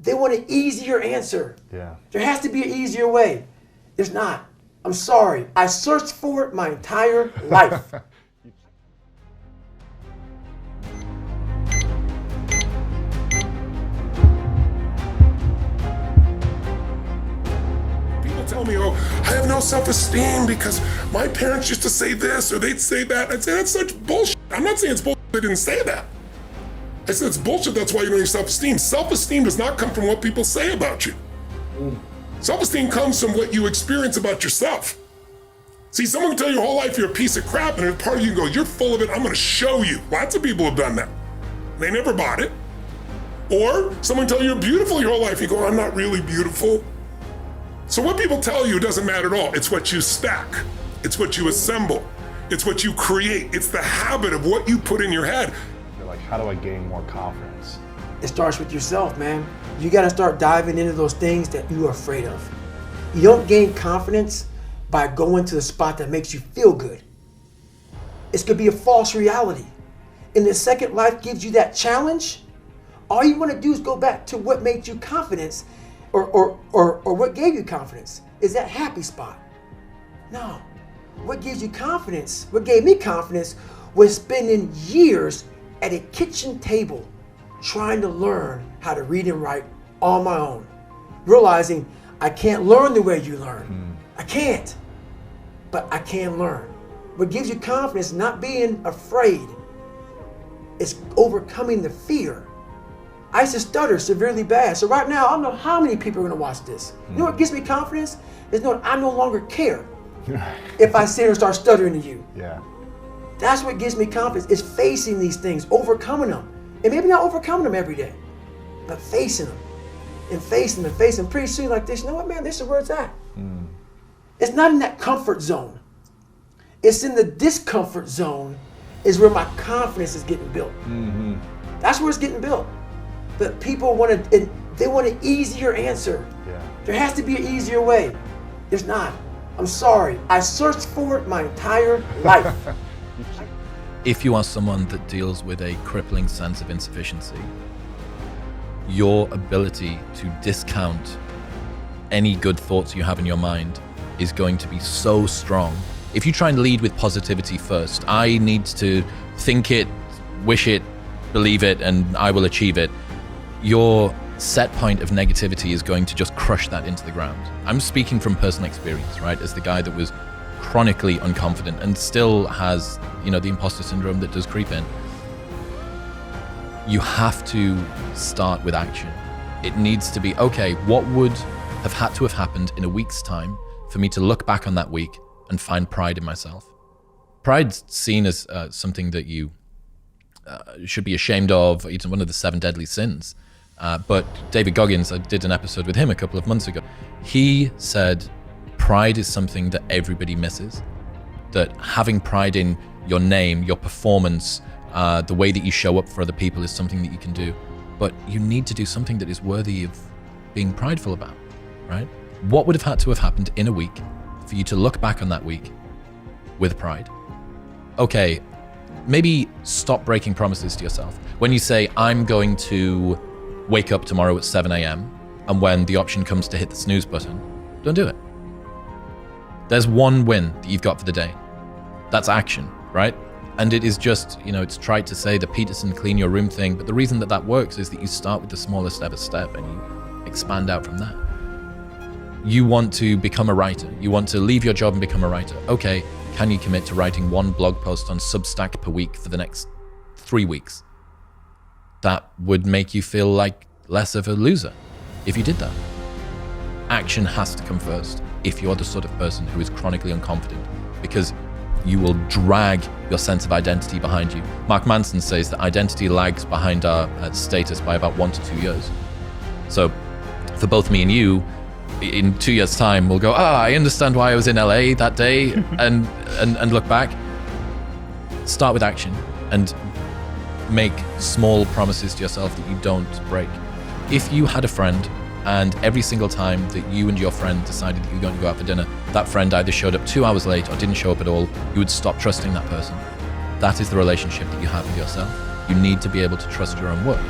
they want an easier answer. Yeah. There has to be an easier way. There's not. I'm sorry. I searched for it my entire life. People tell me, oh, I have no self-esteem because my parents used to say this or they'd say that. I'd say that's such bullshit. I'm not saying it's bullshit they didn't say that. I said it's bullshit, that's why you don't have self-esteem. Self-esteem does not come from what people say about you. Self-esteem comes from what you experience about yourself. See, someone can tell you your whole life you're a piece of crap, and a part of you go, you're full of it, I'm gonna show you. Lots of people have done that. They never bought it. Or someone tell you you're beautiful your whole life, you go, I'm not really beautiful. So what people tell you doesn't matter at all. It's what you stack. It's what you assemble. It's what you create. It's the habit of what you put in your head. You're like, how do I gain more confidence? It starts with yourself, man. You gotta start diving into those things that you are afraid of. You don't gain confidence by going to the spot that makes you feel good. It's gonna be a false reality. And the second life gives you that challenge, all you wanna do is go back to what made you confidence or what gave you confidence. Is that happy spot? No. What gives you confidence, what gave me confidence was spending years at a kitchen table trying to learn how to read and write on my own. Realizing I can't learn the way you learn. I can't, but I can learn. What gives you confidence, not being afraid, is overcoming the fear. I used to stutter severely bad. So right now, I don't know how many people are gonna watch this. You know what gives me confidence? Is knowing I no longer care if I sit here and start stuttering to you. Yeah. That's what gives me confidence, is facing these things, overcoming them. And maybe not overcoming them every day, but facing them and facing them and facing them. Pretty soon like this, you know what, man, this is where it's at. It's not in that comfort zone. It's in the discomfort zone is where my confidence is getting built. That's where it's getting built. But people they want an easier answer. Yeah. There has to be an easier way. There's not. I'm sorry. I searched for it my entire life. If you are someone that deals with a crippling sense of insufficiency, your ability to discount any good thoughts you have in your mind is going to be so strong. If you try and lead with positivity first, I need to think it, wish it, believe it, and I will achieve it, your set point of negativity is going to just crush that into the ground. I'm speaking from personal experience, right? As the guy that was chronically unconfident and still has, the imposter syndrome that does creep in. You have to start with action. It needs to be, okay, what would have had to have happened in a week's time for me to look back on that week and find pride in myself? Pride's seen as something that you should be ashamed of. It's one of the 7 deadly sins. But David Goggins, I did an episode with him a couple of months ago. He said pride is something that everybody misses. That having pride in your name, your performance, the way that you show up for other people is something that you can do. But you need to do something that is worthy of being prideful about, right? What would have had to have happened in a week for you to look back on that week with pride? Okay, maybe stop breaking promises to yourself. When you say, I'm going to wake up tomorrow at 7 a.m. and when the option comes to hit the snooze button, don't do it. There's one win that you've got for the day. That's action, right? And it is just, it's tried to say the Peterson clean your room thing, but the reason that that works is that you start with the smallest ever step and you expand out from that. You want to become a writer. You want to leave your job and become a writer. Okay, can you commit to writing 1 blog post on Substack per week for the next 3 weeks? That would make you feel like less of a loser if you did that. Action has to come first if you're the sort of person who is chronically unconfident, because you will drag your sense of identity behind you. Mark Manson says that identity lags behind our status by about 1 to 2 years. So for both me and you, in 2 years' time, we'll go, I understand why I was in LA that day, and look back. Start with action and make small promises to yourself that you don't break. If you had a friend and every single time that you and your friend decided that you were going to go out for dinner, that friend either showed up 2 hours late or didn't show up at all, you would stop trusting that person. That is the relationship that you have with yourself. You need to be able to trust your own work.